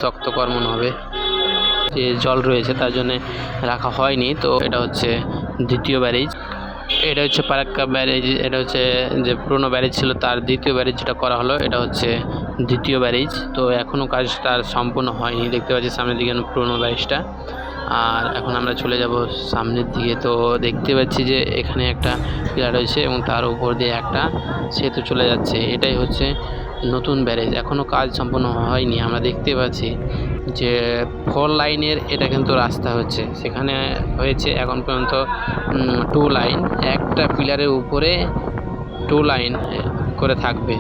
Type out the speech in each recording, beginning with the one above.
শক্তকর মনে হবে, যে জল রয়েছে তার জন্য রাখা হয়নি। তো এটা হচ্ছে দ্বিতীয় ব্যারেজ, এটা হচ্ছে ফারাক্কা ব্যারেজ। এটা হচ্ছে যে পুরনো ব্যারেজ ছিল তার দ্বিতীয় ব্যারেজ যেটা করা হলো, এটা হচ্ছে দ্বিতীয় ব্যারেজ। তো এখনও কাজ তার সম্পূর্ণ হয়নি, দেখতে পাচ্ছি সামনের দিকে পুরনো ব্যারেজটা। আর এখন আমরা চলে যাব সামনের দিকে। তো দেখতে পাচ্ছি যে এখানে একটা পিলার রয়েছে এবং তার উপর দিয়ে একটা সেতু চলে যাচ্ছে। এটাই হচ্ছে নতুন ব্যারেজ, এখনও কাজ সম্পূর্ণ হয়নি। আমরা দেখতে পাচ্ছি যে 4 লাইনের এটা কিন্তু রাস্তা হচ্ছে, সেখানে হয়েছে এখন পর্যন্ত 2 লাইন। একটা পিলারের উপরে 2 লাইন করে থাকবে,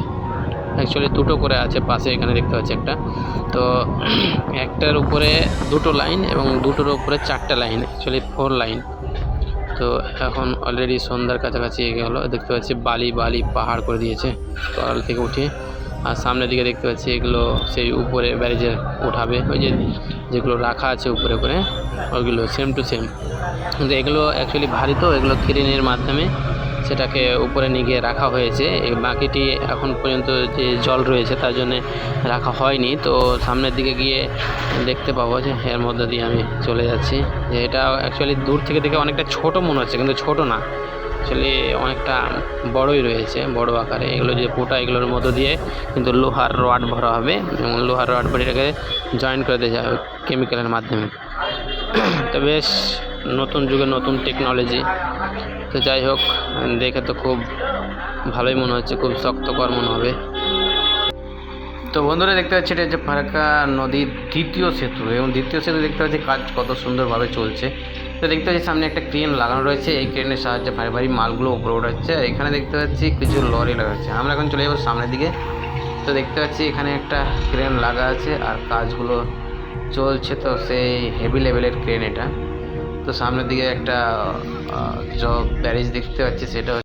অ্যাকচুয়ালি দুটো করে আছে পাশে, এখানে দেখতে পাচ্ছি একটা। তো একটার উপরে 2টো লাইন এবং দুটোর উপরে 4টে লাইন, অ্যাকচুয়ালি 4 লাইন। তো এখন অলরেডি সন্ধ্যার কাছাকাছি এগিয়ে হলো, দেখতে পাচ্ছি বালি বালি পাহাড় করে দিয়েছে তল থেকে উঠে। আর সামনের দিকে দেখতে পাচ্ছি এগুলো সেই উপরে ব্যারেজে উঠাবে, ওই যেগুলো রাখা আছে উপরে করে ওইগুলো সেম টু সেম। কিন্তু এগুলো অ্যাকচুয়ালি ভারী, তো এগুলো ক্রেনের মাধ্যমে সেটাকে উপরে নিয়ে গিয়ে রাখা হয়েছে। এই বাকিটি এখন পর্যন্ত যে জল রয়েছে তার জন্য রাখা হয়নি। তো সামনের দিকে গিয়ে দেখতে পাবো যে এর মধ্যে দিয়ে আমি চলে যাচ্ছি। যে এটা অ্যাকচুয়ালি দূর থেকে দেখে অনেকটা ছোট মনে হচ্ছে, কিন্তু ছোট না, অ্যাকচুয়ালি অনেকটা বড়ই রয়েছে, বড় আকারে। এগুলো যে পোটা, এগুলোর মধ্য দিয়ে কিন্তু লোহার রড ভরা হবে এবং লোহার রড ভরে এটাকে জয়েন করে দেওয়া যাবে কেমিক্যালের মাধ্যমে। তো বেশ নতুন যুগের নতুন টেকনোলজি। তো যাই হোক, দেখে তো খুব ভালোই মনে হচ্ছে, খুব শক্তকর মনে হবে। তো বন্ধুরা দেখতে পাচ্ছি এটা হচ্ছে ফারাক্কা নদীর দ্বিতীয় সেতু, এবং দ্বিতীয় সেতু দেখতে পাচ্ছি কাজ কত সুন্দরভাবে চলছে। তো দেখতে পাচ্ছি সামনে একটা ক্রেন লাগানো রয়েছে, এই ক্রেনের সাহায্যে ভারী ভারী মালগুলো উপরে ওঠাচ্ছে। আর এখানে দেখতে পাচ্ছি কিছু লরি লাগা আছে। আমরা এখন চলে যাবো সামনের দিকে। তো দেখতে পাচ্ছি এখানে একটা ক্রেন লাগা আছে আর কাজগুলো চলছে। তো সেই হেভি লেভেলের ক্রেন এটা। তো সামনের দিকে একটা ব্যারেজ দেখতে পাচ্ছি, সেটা